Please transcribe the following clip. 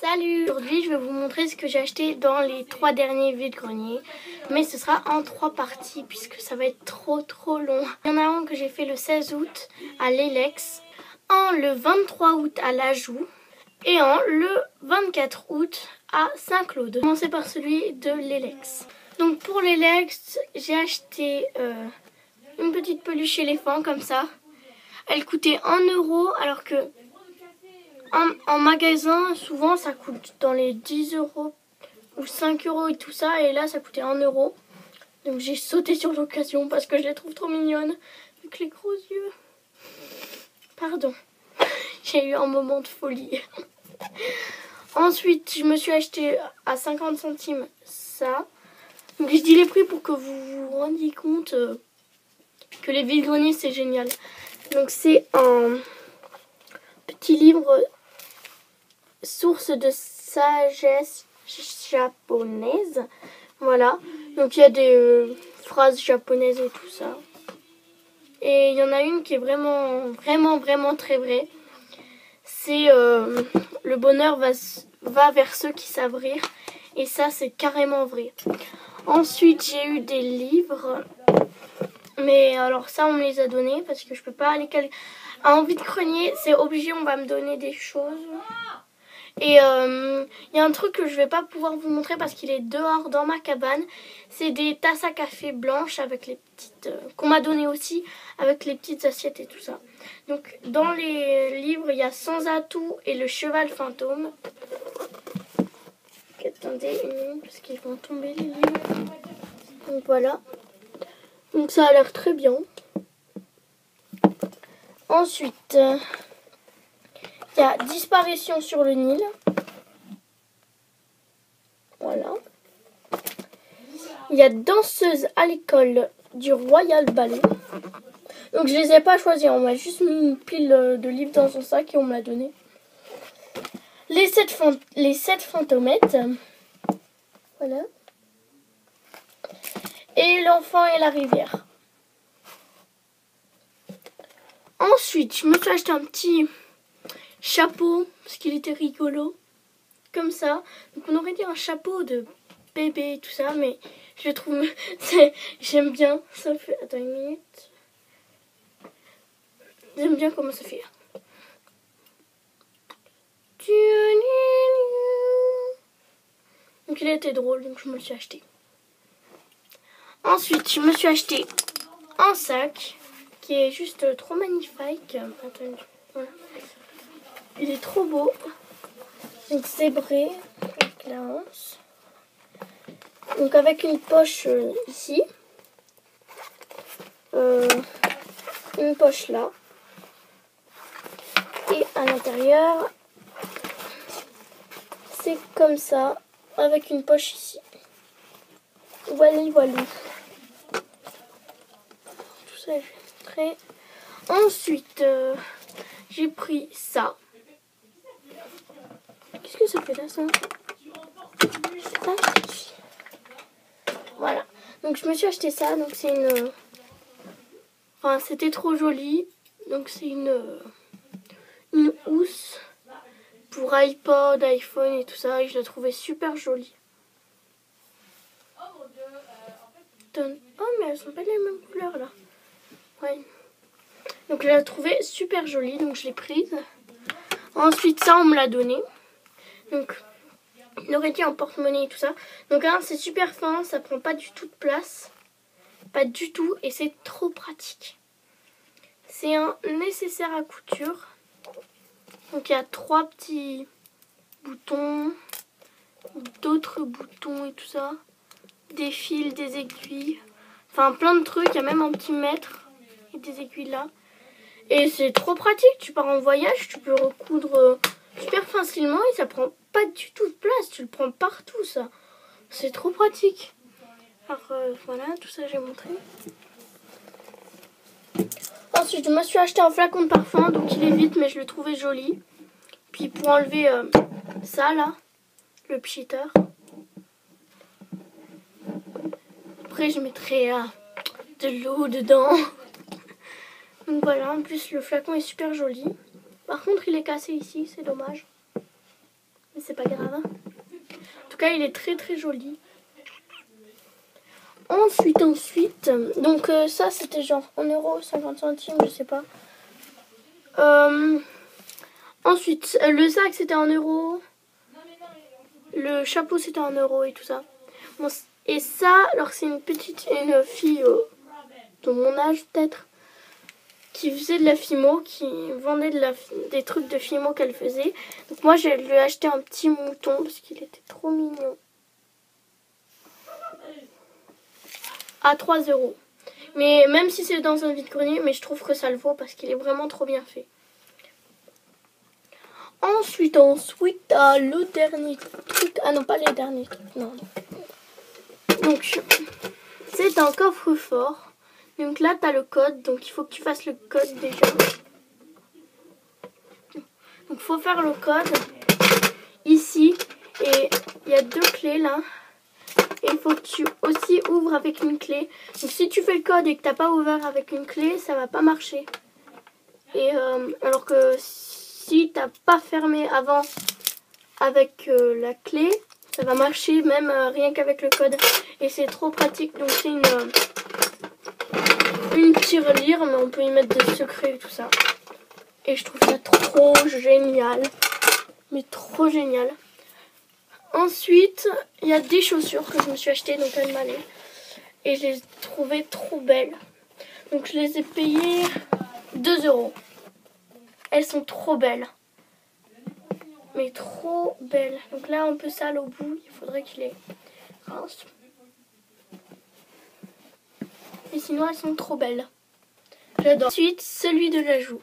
Salut! Aujourd'hui je vais vous montrer ce que j'ai acheté dans les 3 derniers vide-greniers. Mais ce sera en 3 parties puisque ça va être trop long. Il y en a un que j'ai fait le 16 août à l'Elex, un le 23 août à l'Ajoux et un le 24 août à Saint-Claude. Je vais commencer par celui de l'Elex. Donc pour l'Elex, j'ai acheté une petite peluche éléphant comme ça. Elle coûtait 1 € alors que en magasin, souvent ça coûte dans les 10 € ou 5 € et tout ça. Et là, ça coûtait 1 €. Donc j'ai sauté sur l'occasion parce que je les trouve trop mignonnes. Avec les gros yeux. Pardon. J'ai eu un moment de folie. Ensuite, je me suis acheté à 50 centimes ça. Donc je dis les prix pour que vous vous rendiez compte que les vide-greniers c'est génial. Donc c'est un petit livre source de sagesse japonaise. Voilà. Donc il y a des phrases japonaises et tout ça. Et il y en a une qui est vraiment très vraie. C'est le bonheur va vers ceux qui savent rire. Et ça, c'est carrément vrai. Ensuite, j'ai eu des livres. Mais alors ça, on me les a donnés parce que je peux pas aller caler. En vide-grenier, c'est obligé, on va me donner des choses. Et il y a un truc que je vais pas pouvoir vous montrer parce qu'il est dehors dans ma cabane. C'est des tasses à café blanches avec les petites qu'on m'a donné aussi, avec les petites assiettes et tout ça. Donc dans les livres, il y a Sans atout et le cheval fantôme. Attendez une minute parce qu'ils vont tomber les livres. Donc voilà. Donc ça a l'air très bien. Ensuite, il y a Disparition sur le Nil. Voilà. Il y a Danseuse à l'école du Royal Ballet. Donc je les ai pas choisis. On m'a juste mis une pile de livres dans un sac et on me l'a donné. Les 7 fantômettes. Voilà. Et L'enfant et la rivière. Ensuite, je me suis acheté un petit chapeau parce qu'il était rigolo. Comme ça. Donc on aurait dit un chapeau de bébé et tout ça, mais je le trouve... J'aime bien. Ça fait... Attends une minute. J'aime bien comment ça fait. Donc il a été drôle, donc je me le suis acheté. Ensuite, je me suis acheté un sac qui est juste trop magnifique. Attends, voilà. Il est trop beau. Donc zébré avec la hanche. Donc avec une poche ici. Une poche là. Et à l'intérieur, c'est comme ça. Avec une poche ici. Voilà. Tout ça, je vais montrer. Ensuite, j'ai pris ça. Qu'est-ce que ça fait là, ça? Je sais pas. Voilà. Donc je me suis acheté ça. Donc c'est une... Enfin, c'était trop joli. Donc c'est une housse pour iPod, iPhone et tout ça. Et je la trouvais super jolie. Oh, mais elles sont pas les mêmes couleurs là. Ouais. Donc je la trouvais super jolie. Donc je l'ai prise. Ensuite, ça, on me l'a donné. Donc, il aurait dit en porte-monnaie et tout ça. Donc, hein, c'est super fin. Ça prend pas du tout de place. Pas du tout. Et c'est trop pratique. C'est un nécessaire à couture. Donc, il y a 3 petits boutons. D'autres boutons et tout ça. Des fils, des aiguilles. Enfin, plein de trucs. Il y a même un petit mètre. Et des aiguilles là. Et c'est trop pratique. Tu pars en voyage. Tu peux recoudre super facilement. Et ça prend pas du tout de place. Tu le prends partout, ça. C'est trop pratique. Alors, voilà. Tout ça, j'ai montré. Ensuite, je me suis acheté un flacon de parfum. Donc, il est vide, mais je le trouvais joli. Puis, pour enlever ça, là. Le pchitter. Après, je mettrai de l'eau dedans. Donc, voilà. En plus, le flacon est super joli. Par contre, il est cassé ici. C'est dommage. Mais c'est pas grave. En tout cas, il est très très joli. Ensuite, donc ça c'était genre 1,50 €, je sais pas. Ensuite, le sac c'était 1 €. Le chapeau c'était 1 € et tout ça. Bon, et ça, alors c'est une fille de mon âge peut-être, qui faisait de la fimo, qui vendait des trucs de fimo qu'elle faisait. Donc moi je lui ai acheté un petit mouton parce qu'il était trop mignon. À 3 €. Mais même si c'est dans un vide-grenier, mais je trouve que ça le vaut parce qu'il est vraiment trop bien fait. Ensuite, le dernier truc. Ah non, pas les derniers trucs, non. Donc, c'est un coffre-fort. Donc là, tu as le code. Donc, il faut que tu fasses le code déjà. Donc, il faut faire le code ici. Et il y a 2 clés là. Et il faut que tu aussi ouvres avec une clé. Donc, si tu fais le code et que tu n'as pas ouvert avec une clé, ça va pas marcher. Et alors que si tu n'as pas fermé avant avec la clé, ça va marcher même rien qu'avec le code. Et c'est trop pratique. Donc, c'est une tirelire, mais on peut y mettre des secrets et tout ça. Et je trouve ça trop génial. Mais trop génial. Ensuite, il y a des chaussures que je me suis achetées, donc elles m'allaient. Et je les ai trouvées trop belles. Donc je les ai payées 2 €. Elles sont trop belles. Mais trop belles. Donc là, un peu sale au bout. Il faudrait qu'il les rince. Et sinon, elles sont trop belles. J'adore. Ensuite, celui de la joue.